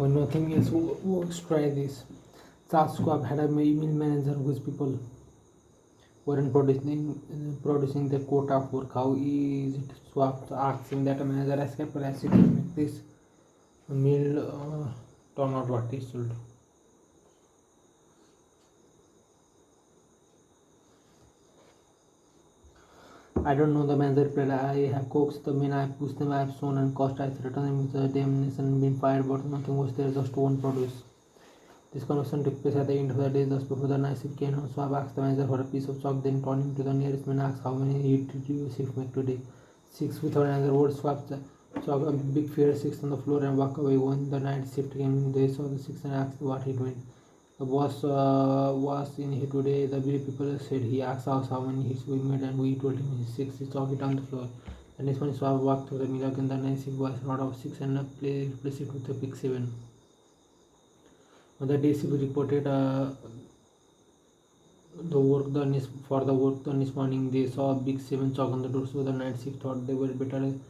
nothing else works. Try this. Charles Schwab had an email manager whose people weren't producing the quota of work. How is it? Schwab asked him that a manager has capacity to make this meal turn out what he should. I don't know, the manager replied. I have coaxed the men, I have pushed them, I have shown and cost, I have threatened them with the damnation, been fired, but nothing was there, just one produce. This conversation took place at the end of the day, just before the night shift came home. Swab asked the manager for a piece of chalk, then turning to the nearest man asked how many hit did your shift make today. 6. Without another word, Swab chalk a big figure 6 on the floor and walked away. When the night shift came, they saw the 6 and asked what it meant. The boss was in here today. The people said he asked us how many hits we made, and we told him his 6. He chalked it on the floor. The next morning, Swab walked through the mill again. The night shift was not of 6 and replaced it with a big 7. The DCP reported the work done is for the work done this morning. They saw a big 7 chalk on the door, so the night shift thought they were better than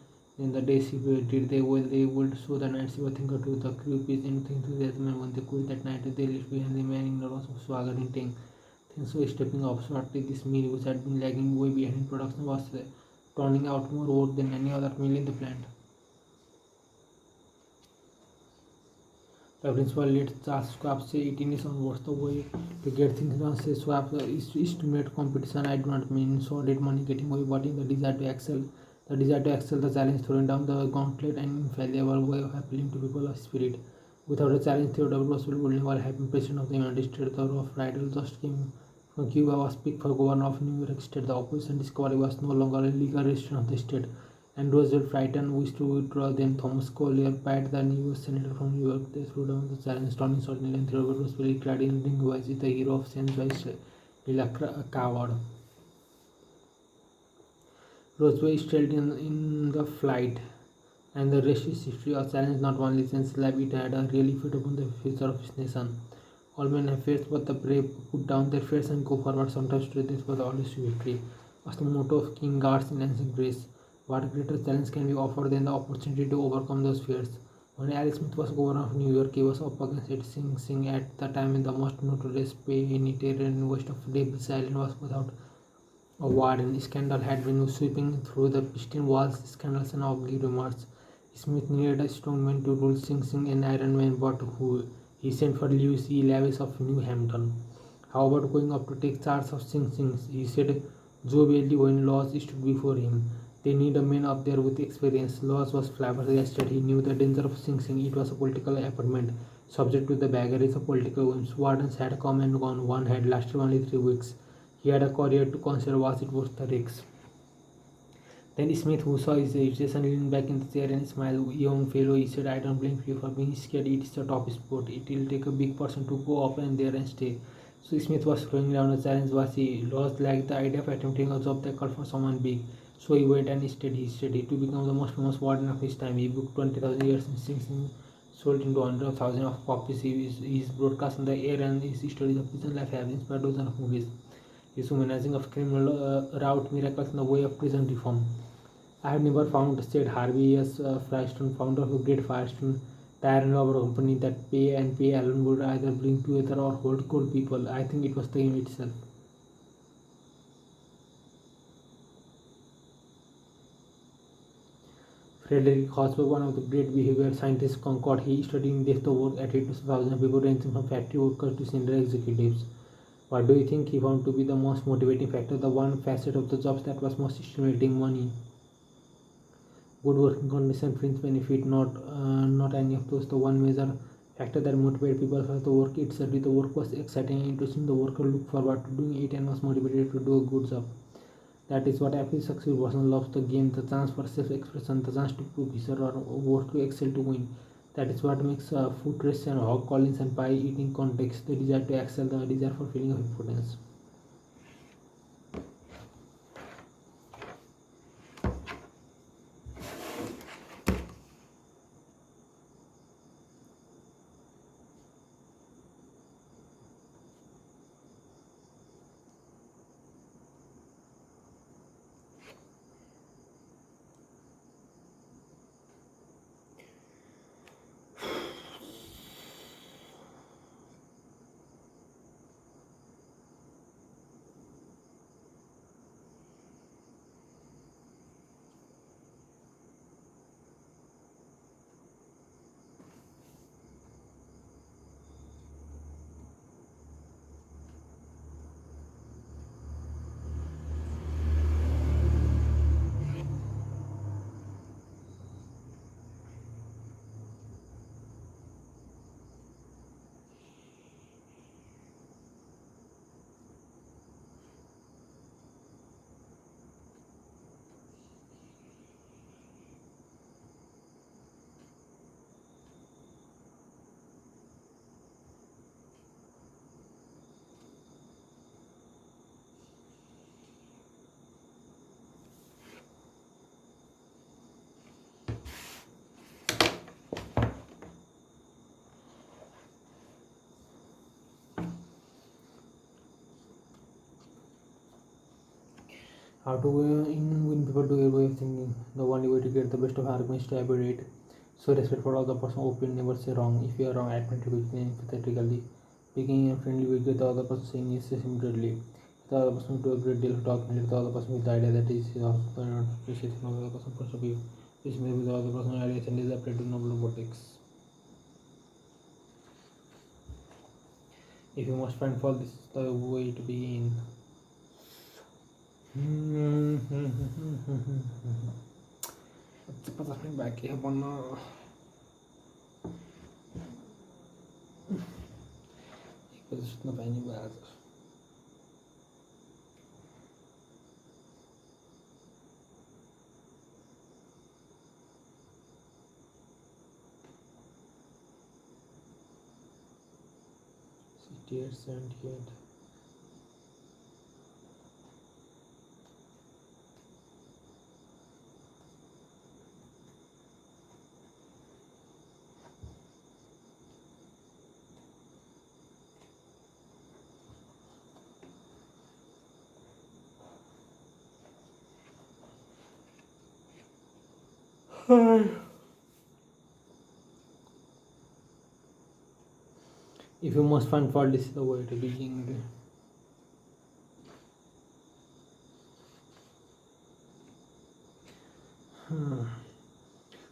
the day shift. Did they? Well, they would. So the night shift would think to the crew pitched anything to that man. When they quit that night, they left behind the man in the loss of swagger in tank. Things were stepping up shortly. This mill, which had been lagging way behind in production, was turning out more work than any other mill in the plant. The principal let Charles Schwab say it in his own words. The way to get things done, says Schwab, is to make competition. I do not mean solid money getting away, but in the desire to excel. The desire to excel, the challenge, throwing down the gauntlet, and infallible way of appealing to people of spirit. Without a challenge, Theodore Roosevelt would never have been president of the United States. The rough rider just came from Cuba was picked for governor of New York State. The opposition discovery was no longer a legal restriction of the state, and Roosevelt, frightened, wished to withdraw. Then Thomas Collier, Pat, the U.S. Senator from New York, they threw down the challenge, turning suddenly, and Theodore Roosevelt, clad in ring was the hero of St. Louis, a coward. Roosevelt stayed in the flight, and the rest is history. A challenge not only changed life, it had a real effect upon the future of his nation. All men have fears, but the brave put down their fears and go forward. Sometimes to death was always victory, was the motto of King Guards in ancient Greece. What greater challenge can be offered than the opportunity to overcome those fears? When Al Smith was governor of New York, he was up against it. Sing Sing, at the time the most notorious penitentiary west of Davis Island, was without a warden. Scandal had been sweeping through the pristine walls, scandals and ugly rumors. Smith needed a strong man to rule Sing Sing, an Iron Man, but who? He sent for Lewis E. Lewis of New Hampton. How about going up to take charge of Sing Sing? He said Joe Bailey when Laws stood before him. They need a man up there with experience. Laws was flabbergasted. He knew the danger of Sing Sing. It was a political appointment, subject to the vagaries of political whims. Wardens had come and gone. One had lasted only 3 weeks. He had a career to consider. Was it worth the risk? Then Smith, who saw his hesitation, leaned back in the chair and smiled. Young fellow, he said, I don't blame you for being scared. It's a top sport. It will take a big person to go up and there and stay. So Smith was throwing down a challenge. Was he lost like the idea of attempting a job that called for someone big? So he went and he studied to become the most famous warden of his time. He booked 20,000 years in Sing Sing, sold into 100,000 of copies. He is broadcast on the air, and his stories of prison life have inspired dozens of movies. His humanizing of criminal wrought miracles in the way of prison reform. I have never found, said Harvey S. Firestone, founder of the Great Firestone Tire and Rubber Company, that pay and pay alone would either bring together or hold cold people. I think it was the game itself. Frederick Hosberg, one of the great behavior scientists, Concord, he studied in depth the work at 82,000 people ranging from factory workers to senior executives. What do you think he found to be the most motivating factor, the one facet of the jobs that was most stimulating? Money. Good working condition, fringe benefit, not any of those. The one major factor that motivated people was the work itself. The work was exciting and interesting. The worker looked forward to doing it and was motivated to do a good job. That is what every successful person loves: the game, the chance for self-expression, the chance to prove his or work to excel to win. That is what makes food race and hog callings and pie eating context, the desire to excel, the desire for feeling of importance. How to win people to your way of thinking. The only way to get the best of arguments to elaborate. So respect for other person's opinion, never say wrong. If you are wrong, admit it quickly and empathetically. Being friendly with the other person saying yes immediately. The other person do a great deal of talking, let the other person with the idea that is appreciating of the other person's point of view. This may be the other person's ideas and is applied to noble robotics. If you must find fault, this is the way to begin. Cepat lah back ya bono. Ikut sudah banyak banget. Dear 78. If you must find fault, this is the way to begin.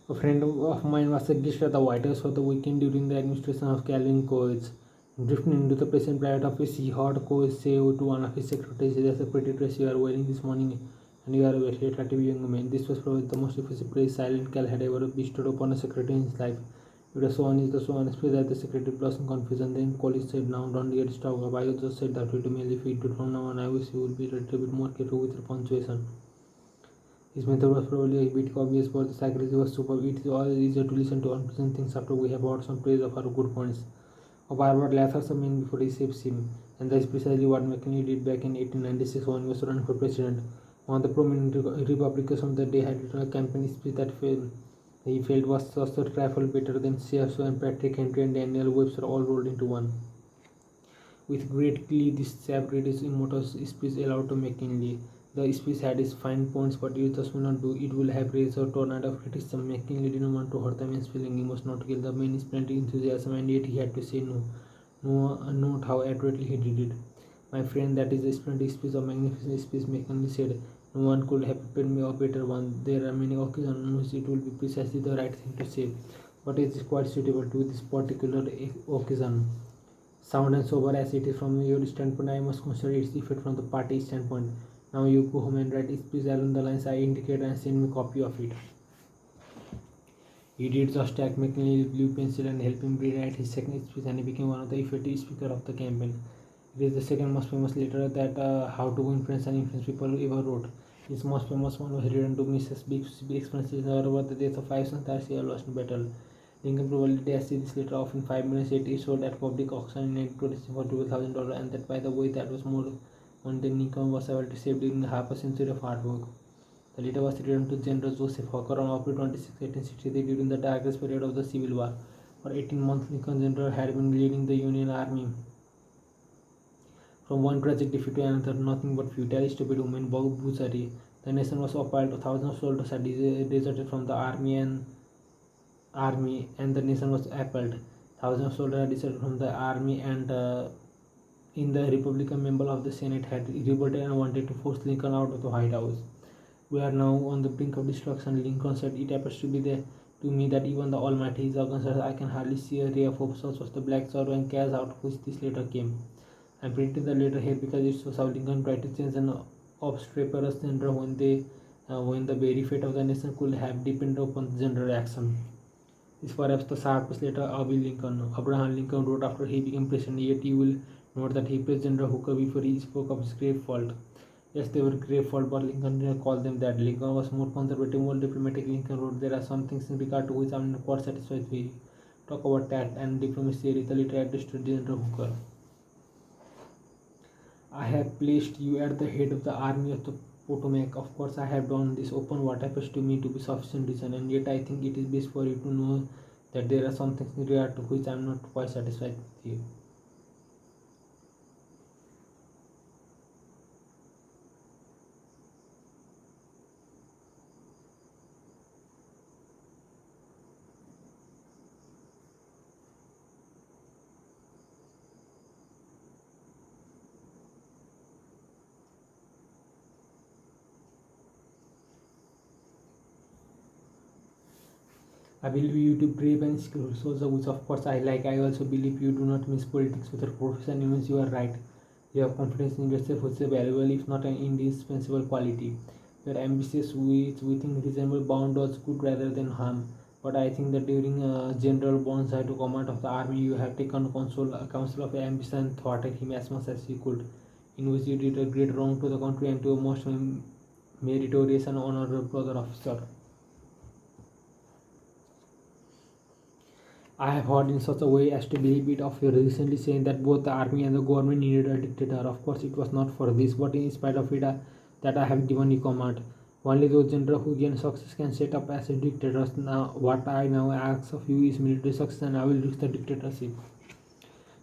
A friend of mine was a guest at the White House for the weekend during the administration of Calvin Coolidge. Drifting into the present private office, he heard Coolidge say to one of his secretaries, "There's a pretty dress you are wearing this morning, and you are a very attractive young man." This was probably the most impressive praise Silent Cal had ever bestowed upon a secretary in his life. It was so unexpected that the secretary blushed in confusion. Then Coolidge said, "Now don't get stuck up. I just said that to merely feed it from now on. I wish you would be a little bit more careful with your punctuation." His method was probably a bit obvious, but the psychology was superb. It is always easier to listen to unpleasant things after we have heard some praise of our good points. A barber lathers a man before he saves him, and that is precisely what McKinley did back in 1896 when he was running for president. One of the prominent Republicans of the day had written a campaign speech that he felt was just a trifle better than C.S. and Patrick Henry and Daniel Webster all rolled into one. With great glee, this chap read his immortal speech aloud to McKinley. The speech had its fine points, but it just would not do. It will have raised a tornado of criticism. McKinley didn't want to hurt the man's feeling. He must not kill the man's splendid enthusiasm, and yet he had to say no. Note how adroitly he did it. "My friend, that is a splendid speech, a magnificent speech," McKinley said. "No one could have prepared me a better one. There are many occasions on which it will be precisely the right thing to say, but it is quite suitable to this particular occasion. Sound and sober as it is from your standpoint, I must consider its effect from the party standpoint. Now you go home and write a speech along the lines I indicate and send me a copy of it." He did just take McKinley's blue pencil and help him rewrite his second speech, and he became one of the effective speakers of the campaign. It is the second most famous letter that How to Win Friends and Influence People ever wrote. His most famous one was written to Mrs. Bixby, expressing about the death of 5 sons that she had lost in battle. Lincoln probably dashed this letter off in 5 minutes. It sold at public auction in 1926 for $12,000, and that, by the way, that was more money than Lincoln was able to save during half a century of hard work. The letter was written to General Joseph Hooker on April 26, 1863, during the darkest period of the Civil War. For 18 months, Lincoln General had been leading the Union Army from one tragic defeat to another, nothing but futile, stupid human butchery. The nation was appalled. Thousands of soldiers had deserted from the army, and the nation was appalled. Thousands of soldiers had deserted from the army, and in the Republican member of the Senate had revolted and wanted to force Lincoln out of the White House. "We are now on the brink of destruction," Lincoln said. "It appears to me that even the Almighty is concerned. I can hardly see a ray of hope." Such was the black sorrow and chaos out of which this letter came. I printed the letter here because it shows how Lincoln tried to change an obstreperous general when the very fate of the nation could have depended upon the general action. This is perhaps the sharpest letter Abraham Lincoln wrote after he became president, yet you will note that he praised General Hooker before he spoke of his grave fault. Yes, they were grave fault, but Lincoln didn't call them that. Lincoln was more conservative, more diplomatic. Lincoln wrote, "There are some things in regard to which I am not quite satisfied with. Talk about tact and diplomacy," the letter addressed to General Hooker. "I have placed you at the head of the Army of the Potomac. Of course, I have done this upon what appears to me to be sufficient reason, and yet I think it is best for you to know that there are some things in regard to which I am not quite satisfied with you. I believe you to brave and skillful soldier, which of course I like. I also believe you do not miss politics with your profession, even you are right. You have confidence in yourself, which is a valuable, if not an indispensable quality. You are ambitious, which within reasonable bound does good rather than harm. But I think that during General Bonsai to command of the army, you have taken counsel of ambition and thwarted him as much as you could, in which you did a great wrong to the country and to a most meritorious and honorable brother officer. I have heard in such a way as to believe it of you recently saying that both the army and the government needed a dictator. Of course, it was not for this, but in spite of it, that I have given you command. Only those generals who gain success can set up as a dictator. Now, what I now ask of you is military success, and I will reach the dictatorship.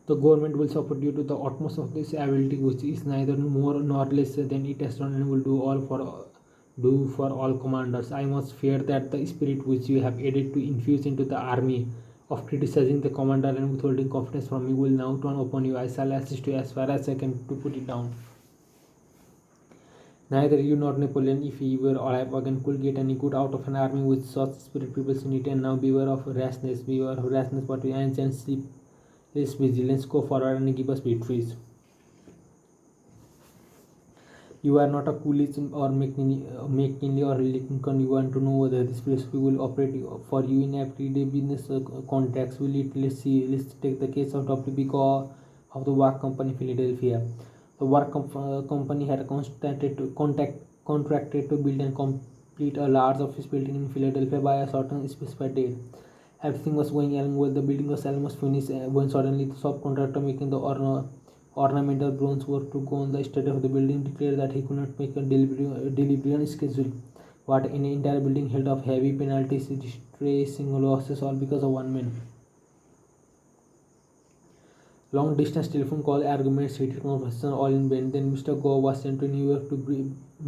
The government will support you to the utmost of this ability, which is neither more nor less than it has done, and will do for all commanders. I must fear that the spirit which you have aided to infuse into the army of criticizing the commander and withholding confidence from me will now turn upon you. I shall assist you as far as I can to put it down. Neither you nor Napoleon, if he were alive again, could get any good out of an army with such spirit people in it. And now beware of rashness, but with and sleepless vigilance, go forward and give us victories. You are not a Coolidge or McKinley or Lincoln. You want to know whether this philosophy will operate for you in everyday business contacts. Will it? Let's see. Let's take the case of WB of the Work Company, Philadelphia. The Company had contracted to build and complete a large office building in Philadelphia by a certain specified date. Everything was going along well. The building was almost finished when suddenly the subcontractor making the ornamental bronze work to go on the study of the building declared that he could not make a delivery on schedule. What an entire building held of heavy penalties, distressing losses, all because of one man. Long distance telephone call, arguments, heated conversation, all in vain. Then Mr. Goh was sent to New York to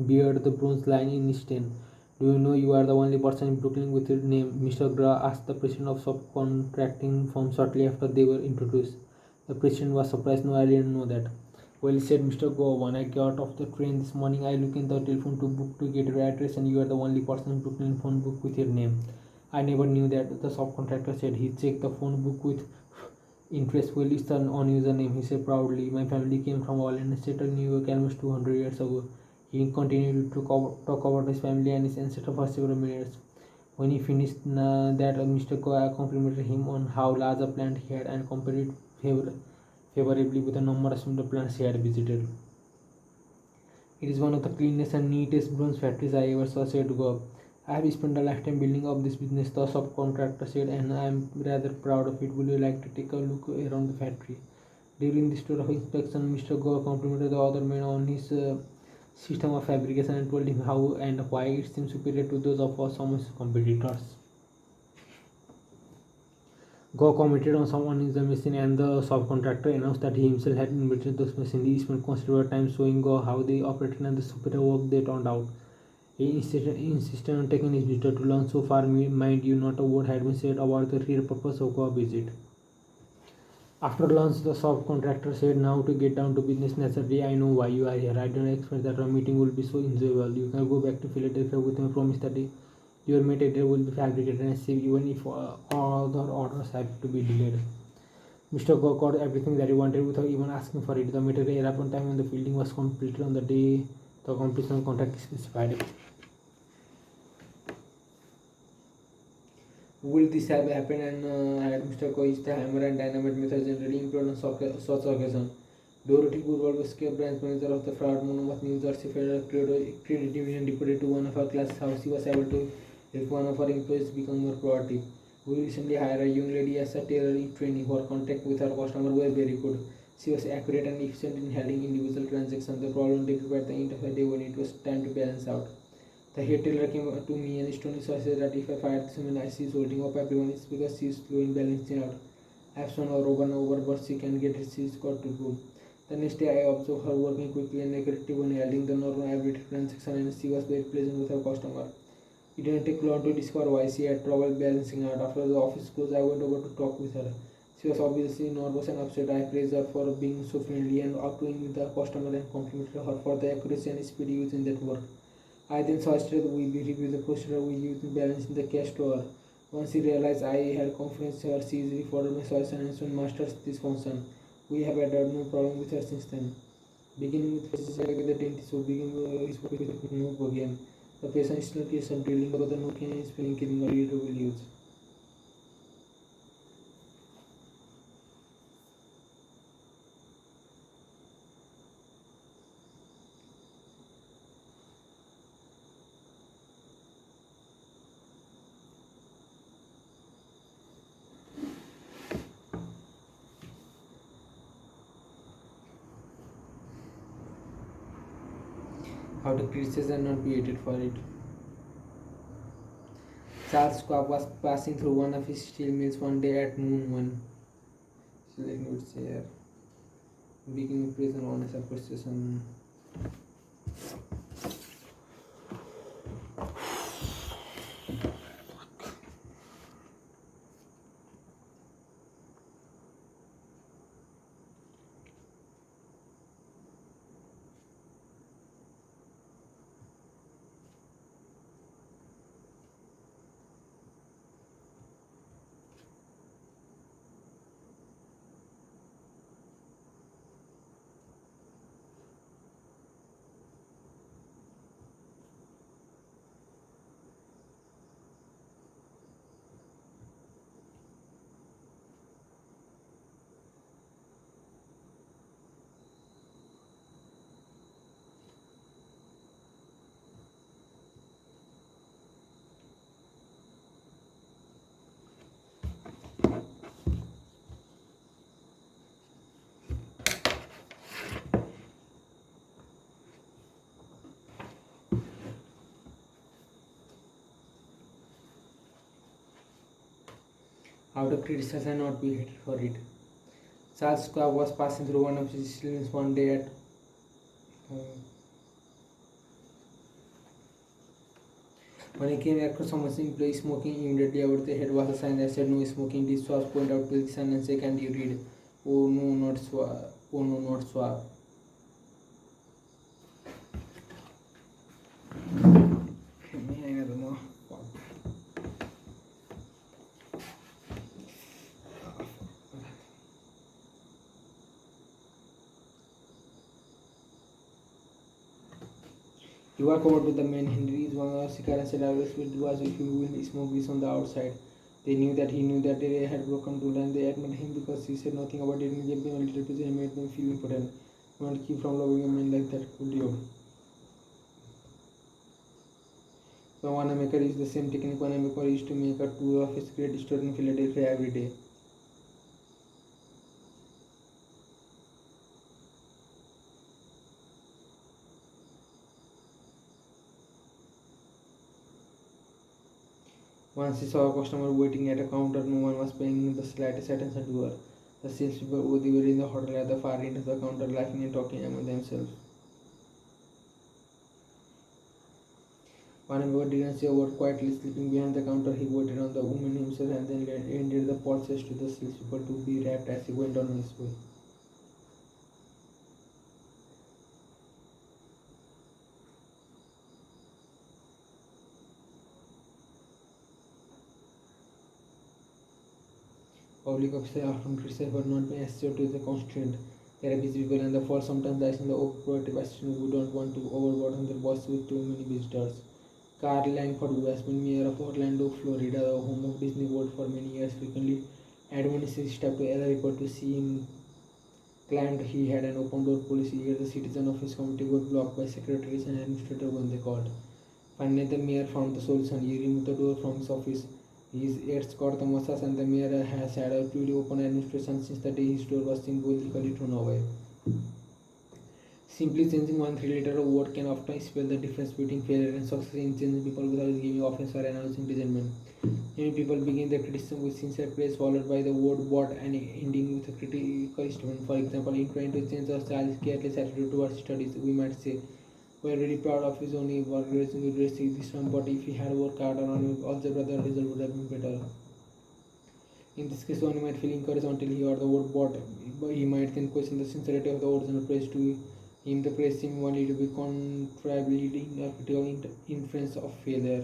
beard the bronze line in his tent. Do you know you are the only person in Brooklyn with your name? Mr. Gra asked the president of subcontracting firm shortly after they were introduced. The president was surprised. No, I didn't know that. Well, said Mr. Go. When I got off the train this morning, I looked in the telephone to book to get your address, and you are the only person in Brooklyn phone book with your name. I never knew that. The subcontractor said he checked the phone book with interest. Well, it's an unusual name, he said proudly. My family came from Holland and settled in New York almost 200 years ago. He continued to talk about his family and his ancestor for several minutes. When he finished that, Mr. Goa complimented him on how large a plant he had and compared it favorably with the numerous window plants he had visited. It is one of the cleanest and neatest bronze factories I ever saw, said Goa. I have spent a lifetime building up this business, the subcontractor said, and I am rather proud of it. Would you like to take a look around the factory? During this tour of inspection, Mr. Goa complimented the other man on his system of fabrication and told him how and why it seems superior to those of some of his competitors. Go commented on someone in the machine, and the subcontractor announced that he himself had invented those machines. He spent considerable time showing Go how they operated and the superior work they turned out. He insisted on taking his visitor to lunch. So far, mind you, not a word had been said about the real purpose of Goa visit. After lunch, the subcontractor said, "Now to get down to business naturally, I know why you are here. I don't expect that our meeting will be so enjoyable. You can go back to Philadelphia with my promise that your material will be fabricated and shipped even if other orders have to be delayed." Mr. Go got everything that he wanted without even asking for it. The material arrived on time and the building was completed on the day the completion contract specified. Will this have happened and had Mr. Go used the hammer and dynamite method generally employed on such occasion? Dorothy Gurwalski, branch manager of the Fraud Monmouth, New Jersey Federal Credit Division, reported to one of her classes how she was able to help one of her employees become more proactive. We recently hired a young lady as a tailoring trainee. Her contact with her customer were very good. She was accurate and efficient in handling individual transactions. The problem developed at the end of the day when it was time to balance out. The head tailor came to me and astonished. I said that if I fired this woman as she is holding up everyone, it's because she is slow in balancing out. I have shown her over, but she can get it. She's got to go. The next day I observed her working quickly and aggressive on handling the normal everyday transaction, and she was very pleasant with her customer. It didn't take long to discover why she had trouble balancing out. After the office closed, I went over to talk with her. She was obviously nervous and upset. I praised her for being so friendly and outgoing with the customer and complimented her for the accuracy and speed used in that work. I then suggested we review the procedure we used in balancing the cash drawer. Once he realized I had confidence in her, she easily followed my suggestion and soon mastered this function. We have had no problem with her since then. Beginning with faces like the dentist who begin his work with Nook again. The patient still keeps on drilling about the Nook and is feeling killing a little will use. How to criticize and not be hated for it. Charles Schwab was passing through one of his steel mills one day at noon when Schilling would say, beginning prison on his appreciation. How to criticize and not be hated for it. Charles Schwab was passing through one of his steel mills one day at when he came across someone's employee smoking immediately over the head was a sign that said no smoking. This was pointed out to the son and say, "Can you read? Oh no, not Schwab. Oh no, not Schwab." You walk over to the man. Henry is one of the cigar and said, "I was if you will smoke this on the outside." They knew that he knew that they had broken rule and they admitted him because he said nothing about it and gave them a little piece and made them feel important. You want to keep from loving a man like that, could you? So Wanamaker is the same technique Wanamaker used to make a tour of his great store in Philadelphia every day. Once he saw a customer waiting at a counter, no one was paying the slightest attention to her. The salespeople were in the hotel at the far end of the counter, laughing and talking among themselves. Wanamaker didn't say a word, quietly sleeping behind the counter. He waited on the woman himself and then handed the pulses to the salespeople to be wrapped as he went on his way. Public officers are often criticized for not being accessible to the constraint. They are busy people and the fault sometimes lies in the overproductive assistants who don't want to overburden their boss with too many visitors. Carl Langford, who has been mayor of Orlando, Florida, the home of Disney World for many years, frequently admonished his staff to allow people to see him, claimed he had an open door policy, yet the citizens of his community were blocked by secretaries and administrators when they called. Finally, the mayor found the solution. He removed the door from his office. His aides got the massage, and the mayor has had a truly open administration since the day his door was symbolically thrown away. Simply changing one three-letter word can often spell the difference between failure and success in changing people without giving offense or announcing resentment. Many people begin their criticism with sincere praise, followed by the word "but" and ending with a critical statement. For example, in trying to change a child's careless attitude towards studies, we might say, "We are very proud of his own work raising this one, but if he had worked harder on algebra, the result would have been better." In this case, one might feel encouraged until he heard the word "but." He might then question the sincerity of the original praise to him. The praise seems only to be contradicting a critical inference of failure.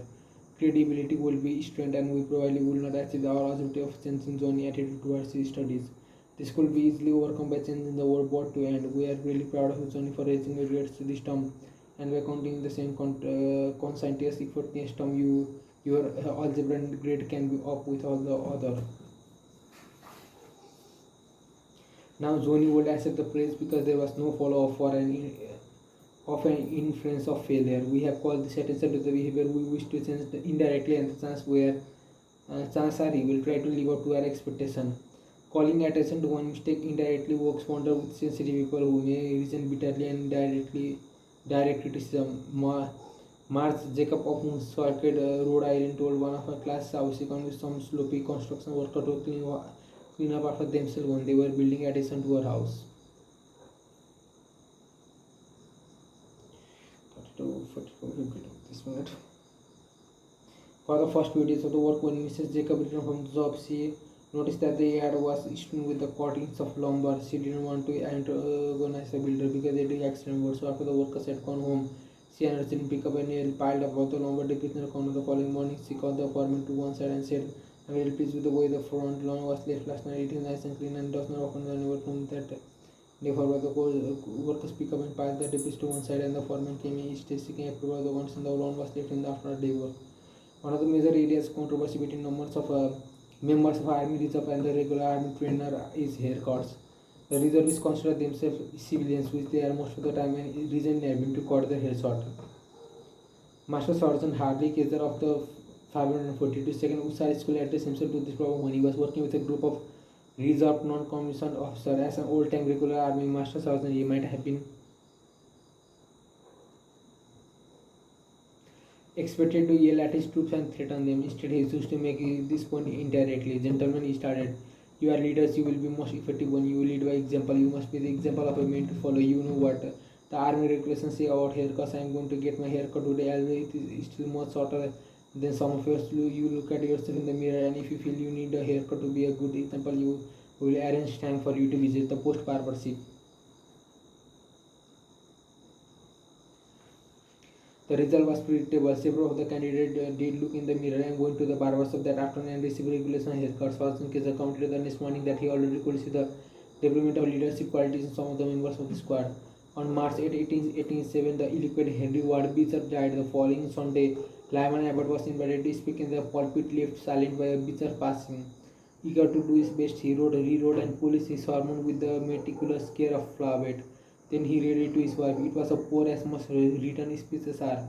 credibility will be strained and we probably will not achieve our objective of changing Johnny's attitude towards his studies. This could be easily overcome by changing the word board to end. We are really proud of Johnny for raising the grades to this term and by counting the same conscientious effort next term your algebra grade can be up with all the other. Now Johnny would accept the praise because there was no follow-up for an inference of failure. We have called this attention to the behavior we wish to change indirectly and the chance are he will try to live up to our expectation. Calling attention to one mistake indirectly works wonder with sensitive people who may resent bitterly and direct criticism. March Jacob of Woonsocket, Rhode Island, told one of her class how she convinced some sloppy construction worker to clean up after themselves when they were building addition to her house. 42, this minute. For the first few days of the work, when Mrs. Jacob returned from the job, she noticed that the yard was strewn with the cuttings of lumber. She didn't want to antagonize the builder because they did accident work. So after the workers had gone home, she and her children picked up a nail piled up of the lumber debris in the corner. The following morning, she called the foreman to one side and said, "I'm very pleased with the way the front lawn was left last night. It is nice and clean and does not open the neighbor from that." Therefore, the workers picked up and piled the debris to one side, and the foreman came in each day seeking approval of the ones in the lawn was left in the after day work. One of the major areas of controversy between members of Army Reserve and the regular Army trainer is haircuts. The reservists consider themselves civilians, which they are most of the time, and reason having to cut their hair short. Master Sergeant Harley Kaiser of the 542nd Usar School addressed himself to this problem when he was working with a group of reserve non-commissioned officers. As an old-time regular Army Master Sergeant, he might have been expected to yell at his troops and threaten them. Instead, he chose to make this point indirectly. "Gentlemen," he started, "you are leaders. You will be most effective when you lead by example. You must be the example of a man to follow. You know what the army regulations say about haircuts. I am going to get my haircut today, although it is still much shorter than some of yours. You look at yourself in the mirror, and if you feel you need a haircut to be a good example, you will arrange time for you to visit the post barbershop." The result was predictable. Several of the candidates did look in the mirror and go into the barbershop that afternoon and receive regulation haircuts. Sergeant Kaiser commented the next morning that he already could see the development of leadership qualities in some of the members of the squad. On March 8, 1887, the eloquent Henry Ward Beecher died. The following Sunday, Lyman Abbott was invited to speak in the pulpit, left silent by Beecher passing. Eager to do his best, he wrote, rewrote, and polished his sermon with the meticulous care of Flaubert. Then he read it to his wife. It was a poor as much written speeches are.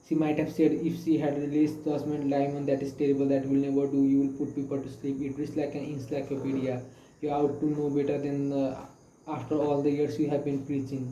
She might have said if she had released judgment, "Lyman, that is terrible, that will never do. You will put people to sleep. It reads like an encyclopedia. You ought to know better than after all the years you have been preaching."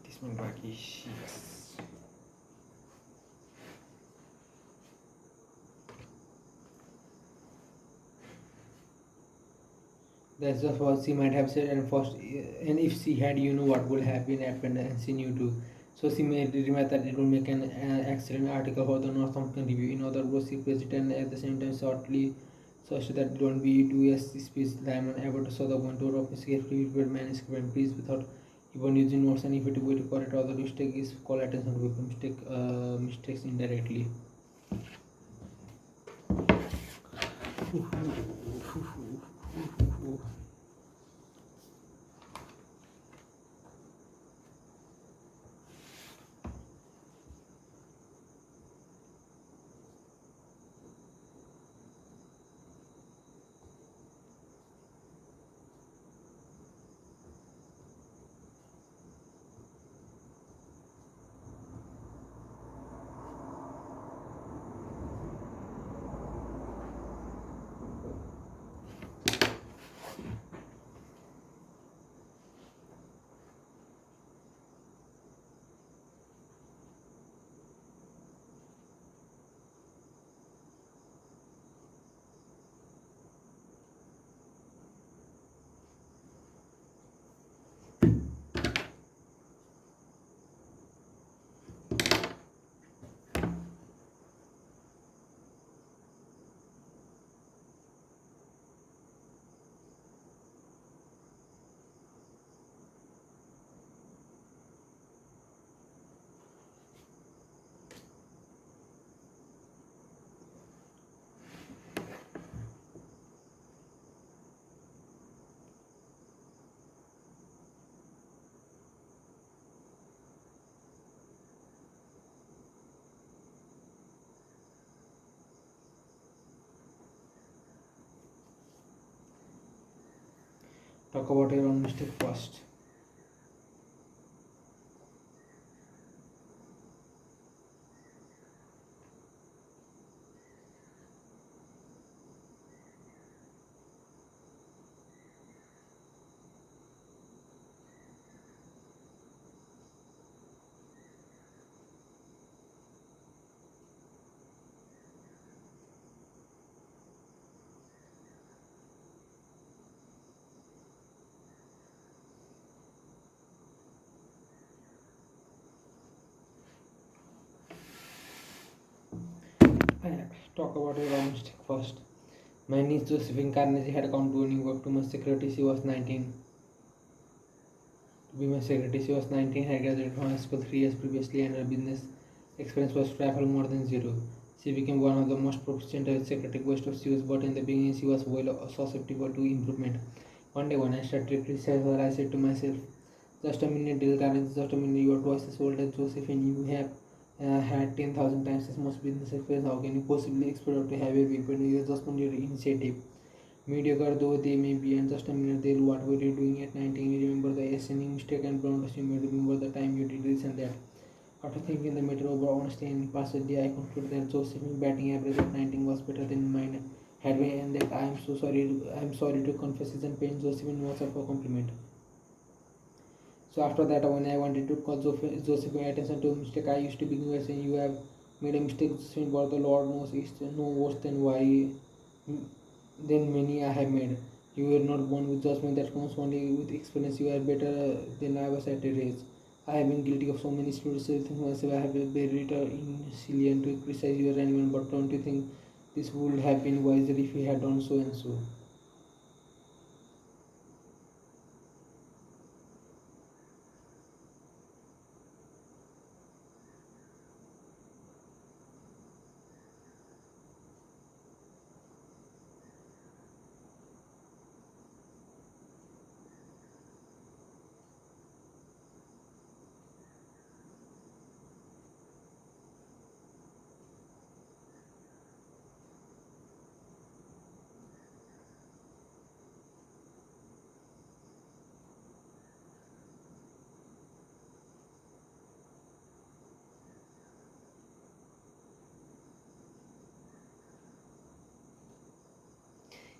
This one back is yes. That's just what she might have said, and first, and if she had, you know what would have been happened, and she knew too. So she made remark that it would make an excellent article for the Northampton Review. In other words, she praised it and at the same time shortly suggested that don't be too as speech. Lyman Abbott saw the point of his carefully prepared manuscript and pleased without even using notes, and effective way to correct other mistake is call attention to mistakes indirectly. Talk about your own mistake first. Talk about your own mistake first. My niece Josephine Carnegie had come to New York to my secretary. She was 19. To be my secretary, she was 19, had graduated from high school 3 years previously, and her business experience was travel more than zero. She became one of the most proficient secretary west of Suez, but in the beginning she was well susceptible to improvement. One day when I started to criticize her, I said to myself, just a minute, dear Carnegie, just a minute, you are twice as old as Josephine. You have had 10,000 times as much business experience. How can you possibly expect to have a big when you just on your initiative? Mediocre though they may be, and just a minute, they'll what were you doing at 19? You remember the ascending mistake and blunders you made. Remember the time you did this and that. After thinking the matter over honestly and impartially, I concluded that Josephine's batting average at 19 was better than mine had been, and that I am sorry to confess it and pain Josephine was of a compliment. So after that, when I wanted to call Josephine attention to a mistake, I used to begin by saying, "You have made a mistake, Josephine, but the Lord knows it's no worse than than many I have made. You were not born with judgment that comes only with experience. You are better than I was at your age. I have been guilty of so many stupid things myself. I have buried in to criticize your anyone, but don't you think this would have been wiser if you had done so and so?"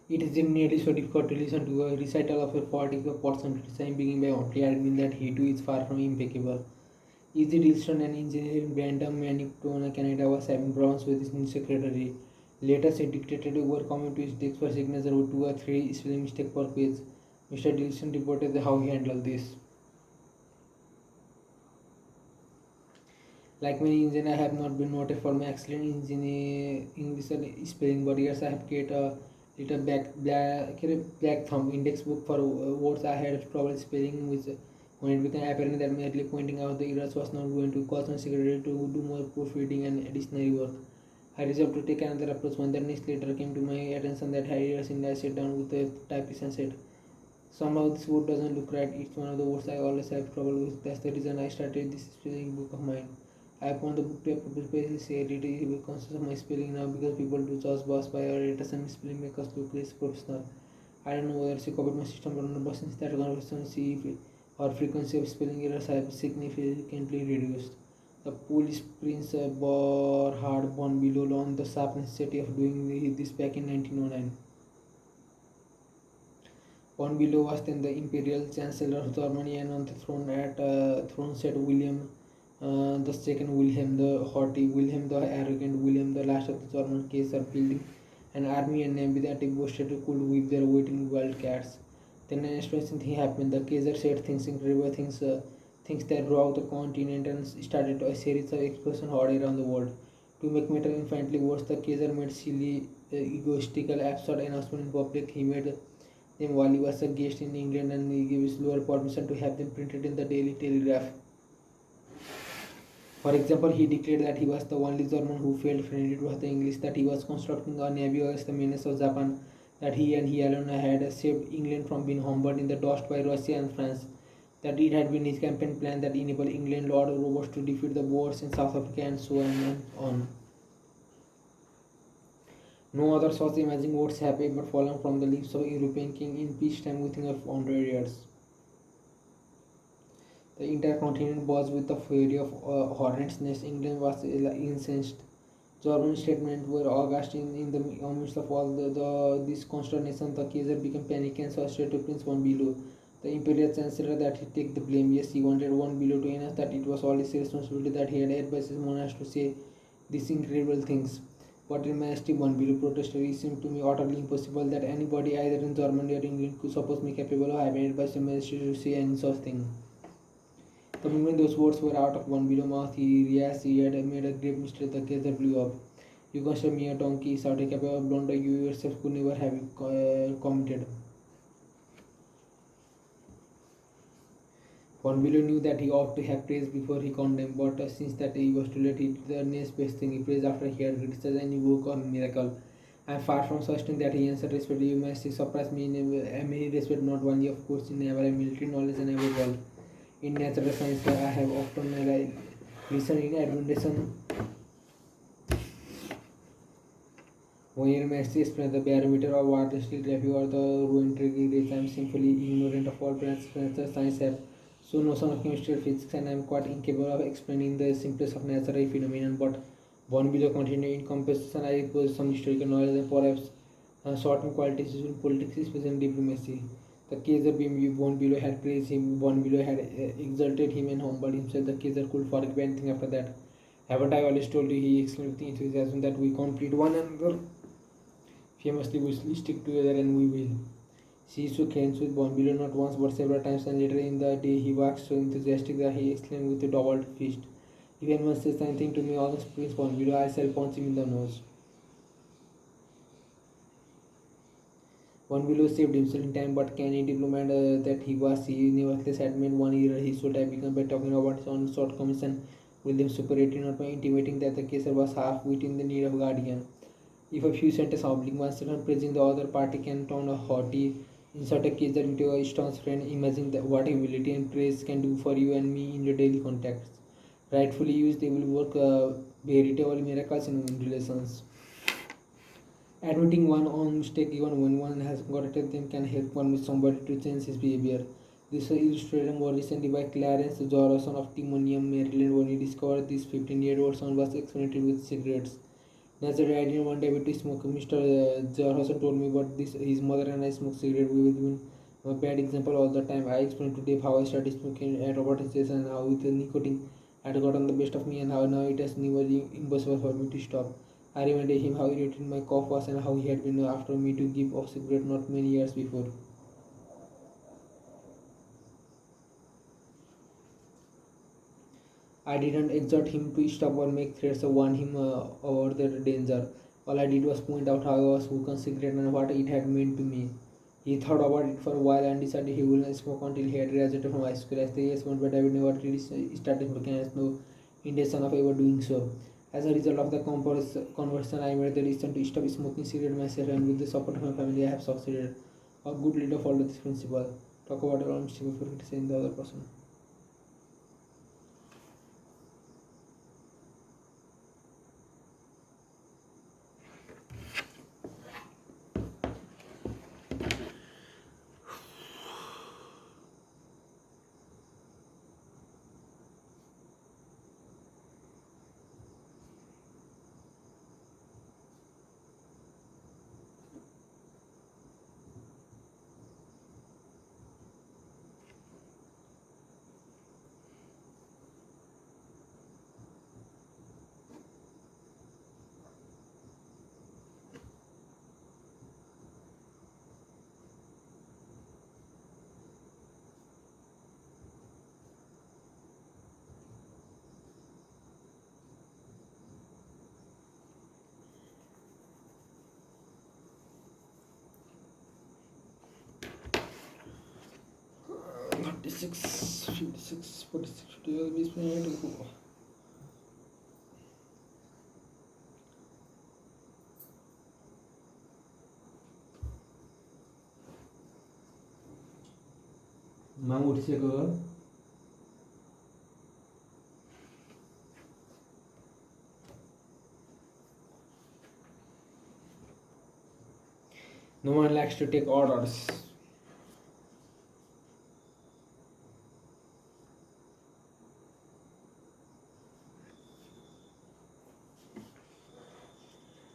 It is nearly so difficult to listen to a recital of a 45% criticism beginning by only admitting that he too is far from impeccable. Easy Dilston, an engineer in Brandon, Manitoba, Canada, was having problems with his new secretary. Later, she dictated over coming to his desk for signature with 2 or 3 spelling mistakes per page. Mr. Dilston reported how he handled this. Like many engineers, I have not been noted for my excellent English and spelling, but yes, I have created a little black thumb index book for words I had trouble spelling, which when it became apparent that merely pointing out the errors was not going to cause my secretary to do more proofreading and additional work. I resolved to take another approach. When the next letter came to my attention that had errors in, I sat down with the typist and said, "Somehow this word doesn't look right. It's one of the words I always have trouble with. That's the reason I started this spelling book of mine. I found the book to a public basis said it is conscious of my spelling now because people do judge boss by our writers and spelling makers look less professional. I don't know whether she copied my system or not, but since that conversation, see if our frequency of spelling errors have significantly reduced." The police Prince Borhard von Below launched the sharp necessity of doing this back in 1909. Von Below was then the Imperial Chancellor of Germany, and on the throne sat William the second Wilhelm the Haughty, Wilhelm the Arrogant, William the last of the German Kaiser, building an army and navy that if boasted could whip their weight in wildcats. Then an astonishing thing happened. The Kaiser said things, incredible things, things that throughout the continent and started a series of explosions all around the world. To make matters infinitely worse, the Kaiser made silly, egoistical, absurd announcement in public. He made them while he was a guest in England and he gave his lawyer permission to have them printed in the Daily Telegraph. For example, he declared that he was the only German who failed friendly to the English, that he was constructing a navy against the menace of Japan, that he and he alone had saved England from being hammered in the dust by Russia and France, that it had been his campaign plan that enabled England Lord Roberts to defeat the Boers in South Africa and so on and on. No other such amazing words have ever fallen from the lips of a European king in peacetime within 100 years. The entire continent buzzed with the fury of hornets' nest. England was incensed. German statements were aghast in the midst of all this consternation. The Kaiser became panicked and suggested to Prince von Below, the Imperial Chancellor, that he take the blame. Yes, he wanted von Below to announce that it was all his responsibility, that he had advised his monarchs to say these incredible things. But in Majesty von Below protested, it seemed to me utterly impossible that anybody either in Germany or England could suppose me capable of having advised His Majesty to say any such thing. The moment those words were out of von Bilow's mouth, he realized he had made a grave mistake. The Kaiser blew up. You consider me a donkey, shouted, capable of blunder you yourself could never have committed. Von Below knew that he ought to have praised before he condemned, but since that he was too late, he did the next best thing. He praised after he had criticized and evoked a miracle. I am far from suggesting that he answered respectfully. You must surprise me in many respects, not only, of course, in naval and military knowledge and above all. In natural science, I have often listened in admiration when your master explains the barometer or water still traffic or the Ruentrig rays. I am simply ignorant of all branches of science have so notion of chemistry or physics, and I am quite incapable of explaining the simplest of natural phenomena. But von Below continued in comparison, I possess some historical knowledge and perhaps certain qualities in politics, especially in diplomacy. The Kaiser von Below had praised him, von Below had exalted him and humbled himself. The Kaiser could forgive anything after that. Haven't I always told you, he exclaimed with enthusiasm, that we complete one another? Famously, we stick together and we will. She shook hands with von Below not once but several times, and later in the day he waxed so enthusiastic that he exclaimed with a doubled fist, if anyone says anything to me against Prince von Below, I shall punch him in the nose. Von Below saved himself in time, but canny diplomat that he was, he nevertheless admitted one error he should have become by talking about his own shortcomings and William's superiority, not by intimating that the Kaiser was half-wit in the need of guardian. If a few sentences oblique one second praising the other party can turn a haughty, insert a Kaiser into a staunch friend, imagine that what humility and praise can do for you and me in your daily contacts. Rightfully used, they will work veritable miracles in relations. Admitting one own mistake even when one has corrected them can help one with somebody to change his behavior. This was illustrated more recently by Clarence Jorason of Timonium, Maryland, when he discovered this 15-year-old son was experimenting with cigarettes. Naturally, I didn't want David to smoke. Mr. Jorason told me about this. His mother and I smoke cigarettes. We have been a bad example all the time. I explained to Dave how I started smoking at Robert's age and how with the nicotine had gotten the best of me and how now it has nearly impossible for me to stop. I reminded him how irritated my cough was and how he had been after me to give up cigarette not many years before. I didn't exhort him to stop or make threats or warn him about the danger. All I did was point out how I was hooked on cigarette and what it had meant to me. He thought about it for a while and decided he would not smoke until he had graduated from high school. As the years went by, David never really started smoking and has no intention of ever doing so. As a result of the conversation, I made the decision to stop smoking cigarette myself, and with the support of my family, I have succeeded. A good leader followed this principle. Talk about your own mistake before criticizing the other person. 56, 56, 46, 20 मा उठिसक्यो No one likes to take orders.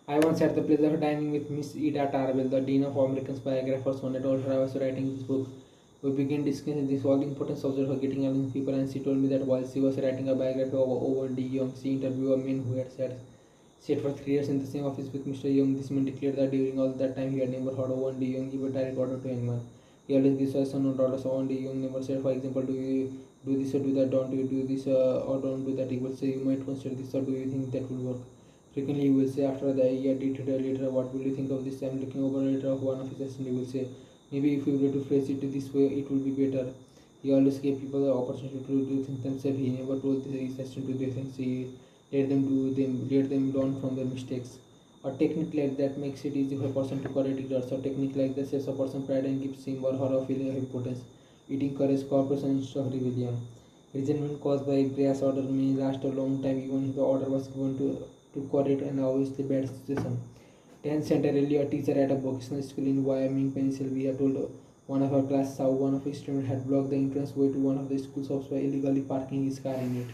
I once had the pleasure of dining with Miss Ida Tarbell, the Dean of American Biographers. When I told her I was writing this book, we began discussing this all important subject for getting along with people, and she told me that while she was writing a biography of Owen D. Young, she interviewed a man who had sat for 3 years in the same office with Mr. Young. This man declared that during all that time he had never heard Owen D. Young give a direct order to anyone. He always gives us no orders. Owen D. Young never said, for example, do you do this or do that, don't you do this or don't do that. He would say, you might consider this or do you think that will work. Frequently, he will say after the year dated later, what will you think of this? I am looking over a letter of one of his assistants. He will say, maybe if you were to phrase it this way, it will be better. He always gave people the opportunity to do things themselves. He never told his assistant to do things. He let them learn from their mistakes. A technique like that makes it easy for a person to correct errors. A technique like that saves a person pride and gives him or her a feeling of importance. It encourages cooperation instead of rebellion. Resentment caused by brash order may last a long time even if the order was given to correct an obviously bad situation. 10 centenarily, a teacher at a vocational school in Wyoming, Pennsylvania, told one of her class how one of his students had blocked the entrance way to one of the school shops by illegally parking his car in it.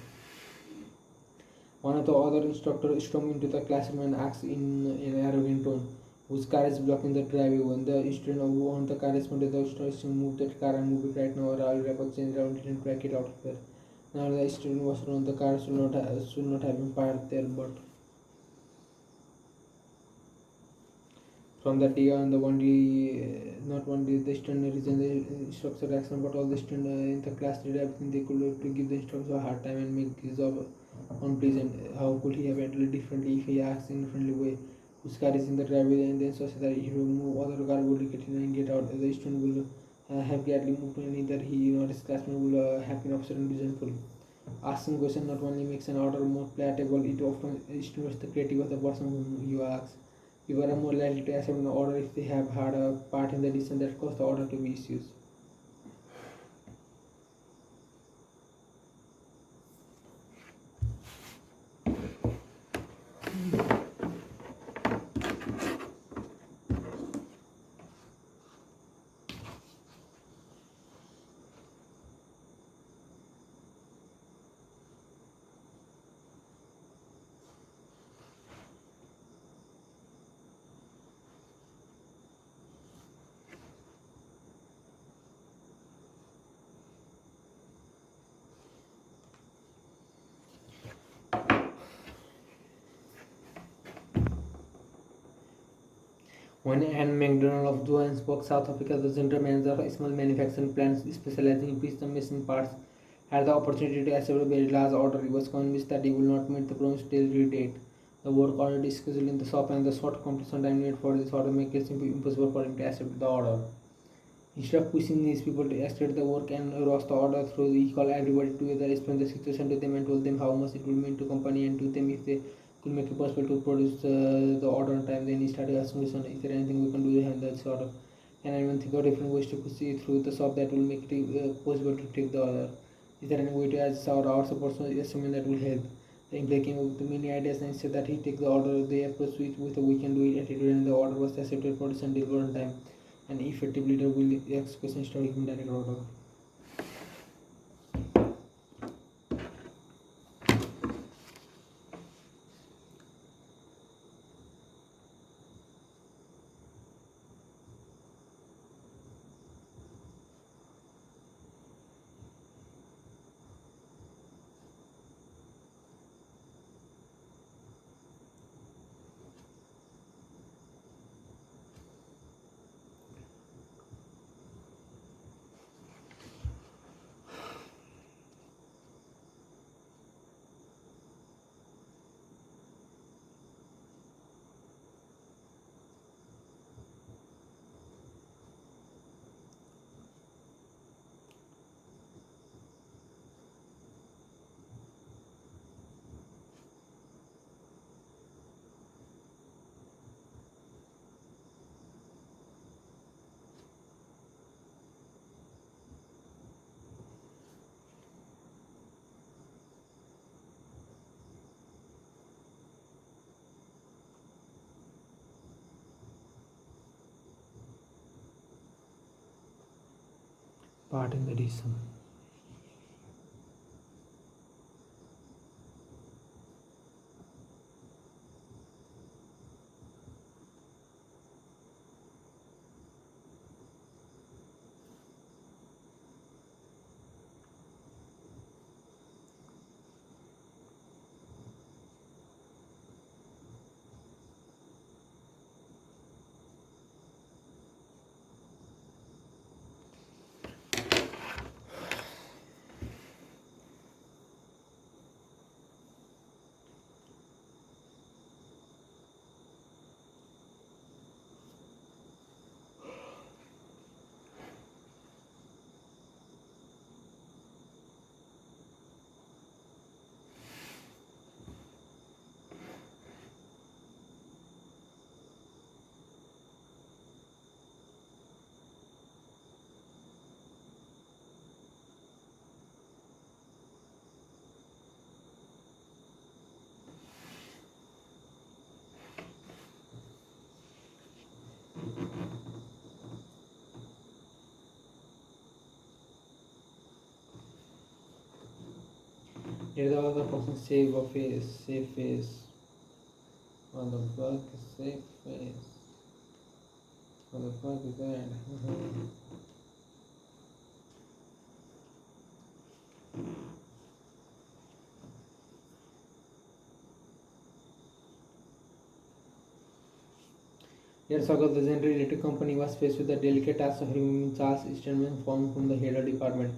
One of the other instructors stormed into the classroom and asked in an arrogant tone, whose car is blocking the driveway? When the student who owned the car responded, the instructor move that car and move it right now or I'll wrap a chain around it and crack it out of there. Now the student was wrong, the car should not have been parked there, but from that day on, not only the student reasoned the instructor action, but all the students in the class did everything they could to give the instructor a hard time and make his job unpleasant. How could he have handled it differently if he asked in a friendly way? Whose car is in the driveway and then so that he will move other car will get in and get out. The student will have gladly moved and neither he nor his classmate will have been upset and resentful. Asking question not only makes an order more palatable, it often stimulates the creativity of the person whom you ask. People are more likely to accept an order if they have had a part in the decision that caused the order to be issued. When Anne McDonald of Johannesburg, South Africa, the general manager of a small manufacturing plant specializing in piston machine parts, had the opportunity to accept a very large order, he was convinced that he would not meet the promised delivery date. The work already scheduled in the shop and the short completion time needed for this order make it impossible for him to accept the order. Instead of pushing these people to accept the work and rush the order through, he called everybody together, explained the situation to them, and told them how much it would mean to company and to them if they could make it possible to produce the order on time. Then he started asking questions: is there anything we can do to handle this order? Can anyone think of different ways to push it through the shop that will make it possible to take the order? Is there any way to adjust our hours of personal estimate that will help? The employee came up with many ideas and said that he take the order. They approached with a we can do it attitude, and the order was accepted, produced, and delivered on time. An effective leader will ask questions to him direct order. part in the decision. Here the other person save face. What the fuck is save face? What the fuck is that? Years ago, the General Electric Company was faced with the delicate task of removing Charles Eastman from the head of department.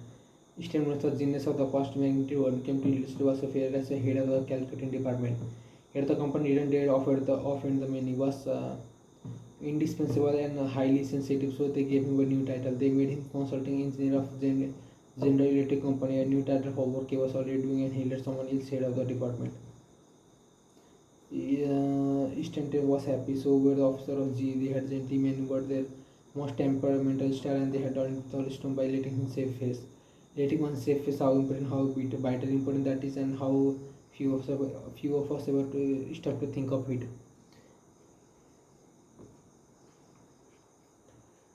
Eastman was a genius of the first magnitude and came to illustrate was feared as the head of the calculating department. Yet the company didn't dare offend the man. He was indispensable and highly sensitive, so they gave him a new title. They made him consulting engineer of General Electric Company, a new title for work he was already doing, and he let someone else head of the department. Eastern was happy, so were the officer of G. They had gentlemen who were their most temperamental style, and they had done the storm by letting him save face. Letting one save face, how important, how vital important that is, and how few of us ever to start to think of it.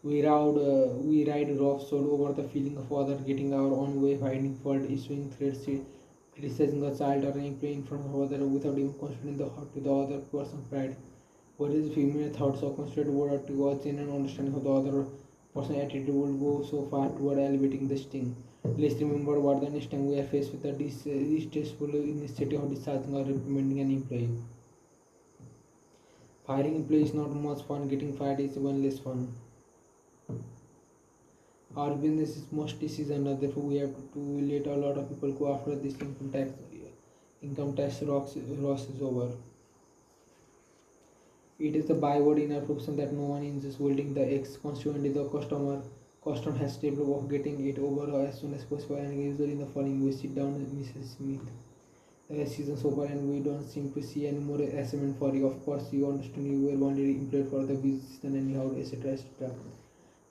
We ride roughshod over the feeling of other, getting our own way, finding fault, issuing threats, criticizing a child or an employee in front of other without even considering the hurt to the other person's pride. What is female thoughts or considered word towards in an understanding of the other person's attitude will go so far toward elevating the sting. Let's remember what the next time we are faced with the distasteful initiative of discharging or reprimanding an employee. Firing employee is not much fun, getting fired is even less fun. Our business is mostly seasonal, therefore we have to let a lot of people go after this income tax loss is over. It is the byword in our profession that no one is just holding the eggs. Consequently, the customer has step of getting it over as soon as possible, and usually in the following we sit down with Mrs. Smith. The season's over and we don't seem to see any more assignment for you. Of course, you understand you were only employed for the busy season anyhow, etc. etc.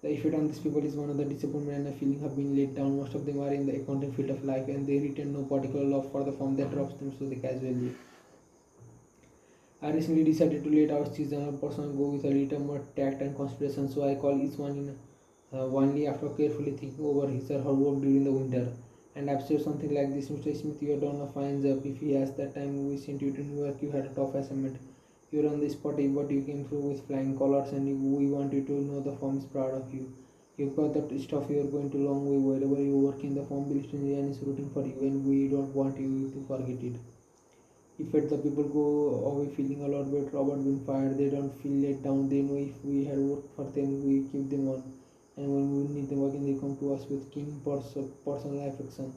The effect on these people is one of the disappointment and a feeling of being let down. Most of them are in the accounting field of life and they retain no particular love for the firm that drops them so they casually. I recently decided to let our seasonal person go with a little more tact and consideration, so I call each one in only after carefully thinking over his or her work during the winter. And I've said something like this: Mr. Smith, you have done a fine job. If he has that time we sent you to New York, you had a tough assignment. You're on the spot, but you came through with flying colors, and we want you to know the firm is proud of you. You've got that stuff, you're going to long way wherever you work in the firm believes in you and is rooting for you, and we don't want you to forget it. If the people go away feeling a lot better about being fired, they don't feel let down. They know if we had worked for them, we keep them on. And when we need them again, they come to us with keen personal affection.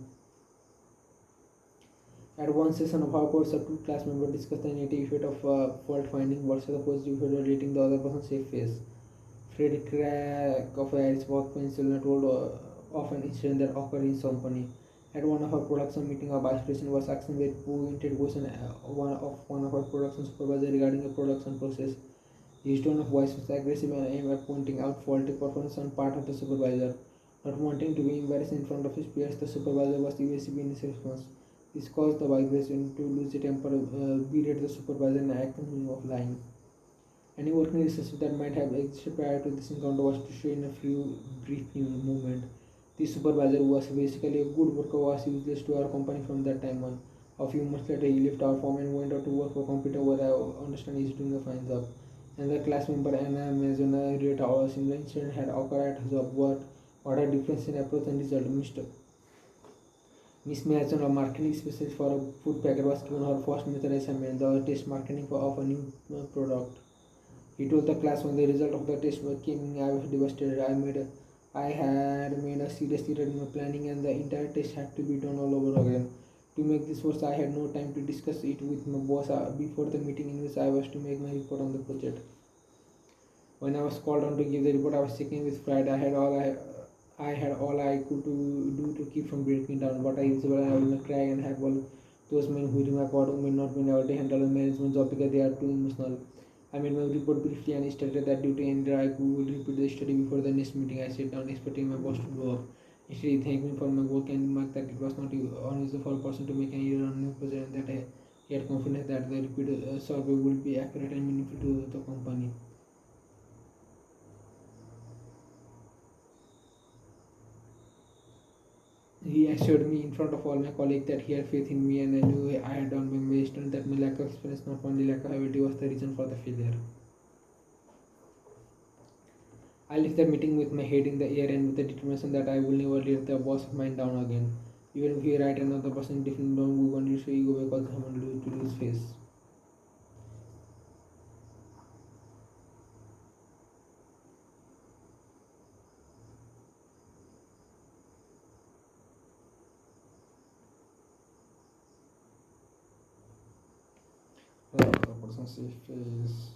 At one session of our course, a two class members discussed the negative effect of fault finding versus the positive effect of letting the other person safe face. Fred crack of Harry's work pencil told of an incident that occurred in his company. At one of our production meeting, our vice president was asking a pointed question one of our production supervisor regarding a production process. His tone of voice was aggressive and aimed at pointing out faulty performance on part of the supervisor. Not wanting to be embarrassed in front of his peers, the supervisor was evasive in his response. This caused the vice president to lose his temper, berate the supervisor, and accuse him of lying. Any working relationship that might have existed prior to this encounter was to show in a few brief movement. The supervisor, who was basically a good worker, was useless to our company from that time on. A few months later, he left our firm and went out to work for computer, where I understand he's doing a fine job. Another class member, Anna Mazona, related our similar incident had occurred at her job. What a difference in approach and result. Miss Mason, a marketing specialist for a food packer, was given her first major assignment, the test marketing of a new product. He told the class when the result of the test came in, I was devastated. I had made a serious error in my planning, and the entire test had to be done all over again. To make this worse, I had no time to discuss it with my boss before the meeting in which I was to make my report on the project. When I was called on to give the report, I was shaking with pride. I had all I could do to keep from breaking down. But I usually I will cry and have all those men who remark what may not be able to handle a management job because they are too emotional. I made my report briefly and stated that due to ended I would repeat the study before the next meeting. I sat down expecting my boss to blow up. Instead, he thanked me for my work and remarked that it was not unusual for a person to make an error on new project and that he had confidence that the repeat survey would be accurate and meaningful to the company. He assured me in front of all my colleagues that he had faith in me and I knew I had done my best and that my lack of experience, not only lack of ability, was the reason for the failure. I left the meeting with my head in the air and with the determination that I will never let the boss of mine down again. Even if he write another person different down, we want to show ego because I want to lose face. The person safe face.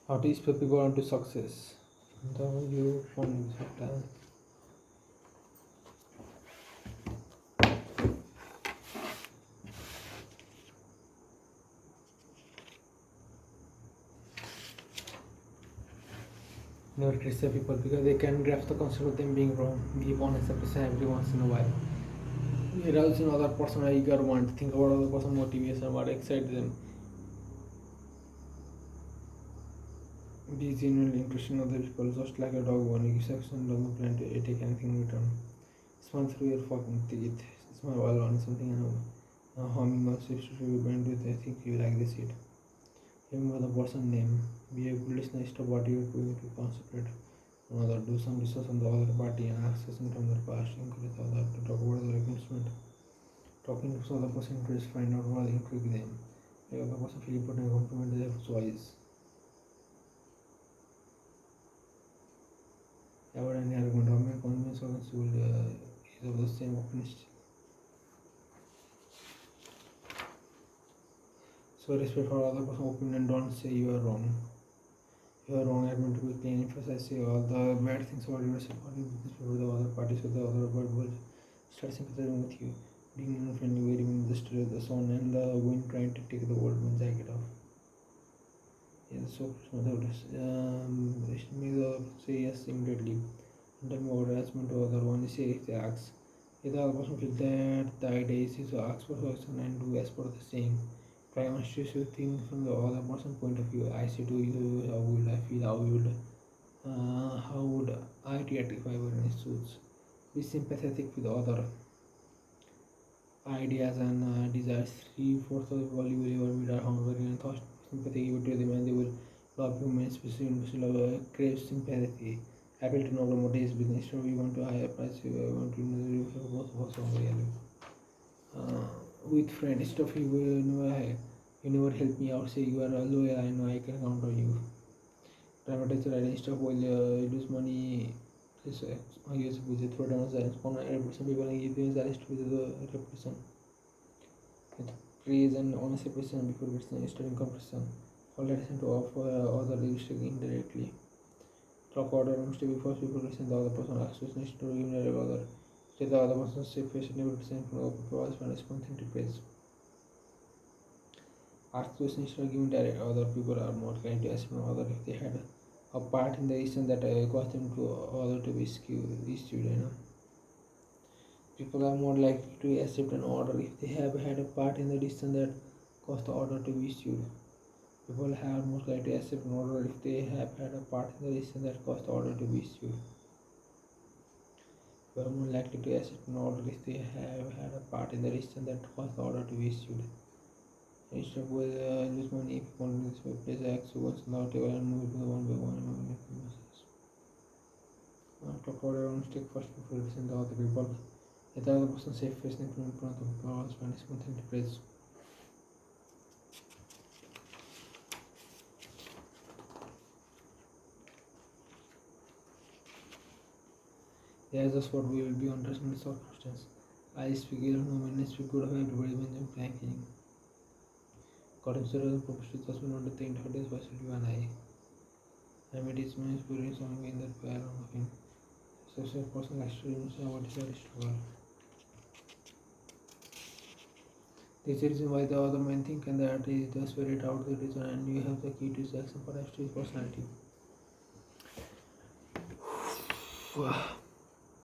How to inspire people onto success. The you from never criticize people because they can grasp the concept of them being wrong. Give honest appreciation every once in a while. Arouse another person eager want. Think about other person motivation, what excites them. Be genuinely interested in other people, just like a dog one. If action doesn't plan to take anything in return. Smile through your fucking teeth. Smile while on something and humming or switch to your band with I think you like this it. Remember the person name. Be a good listener. Stop what you are going to concentrate on other. Do some research on the other party and ask questions from their past. Encourage the other to talk about their accomplishment. Talking to the other person interests, find out what intrigue them. The other person feel important and compliment their choice. Avoid any argument or make convince or is of the same opinion. So respect for other person's opinion. Don't say you are wrong. You are wrong. Admit quickly and emphasize all the bad things about yourself or with the other parties or the other bird will start sympathizing with you. Being unfriendly, wearing the sun and the wind, trying to take the old one jacket off. Yes, so may the say yes immediately. And tell me about harassment to other one. Say if they ask. If the other person feels that the idea is to ask for solution and do as per the saying. Try on to think from the other person's point of view. I say to you, how would I feel? How would I react if I were in his shoes? Be sympathetic with the other ideas and desires. 3/4 of the you will ever meet are hungry and thought sympathy you to them and they will love you men especially crave sympathy. Happy to know the motives business so we want to higher price we want to know you for both of us on with friends stuff you never help me out say you are loyal I know I can count on you. Dramatize writing stuff while you lose money is I use with the throw down silence for 100% people give you silence to the repression. With praise and honest person before getting studying compression. All that to offer other linguistic indirectly. Talk order and stay before people listen the other person asks questions to give the other. Say the other person's safe face and never listen from open provides and responding to praise. Ask questions to giving direct other people are more kind to ask from other if they had a part in the reason that caused them to other to be skewed. People are more likely to accept an order if they have had a part in the decision that caused the order to be issued. People are most likely to accept an order if they have had a part in the decision that caused the order to be issued. People are more likely to accept an order if they have had a part in the decision that caused the order to be issued. Instead of lose money if you want this way, place X once on the table and move it one by one. Talk order on stick first before listen to other people. If the other person safe facing in front of the power Spanish content praise. There is just what we will be under some circumstance. I speak ill of no man, speak good of everybody when I'm planking. According to the purpose, just not the thing for this was you and I made his man experience on me in that fire of him. Social person experience what is that struggle. This is the reason why the other men think and that is the spirit out the reason and you have the key to his action for his personality.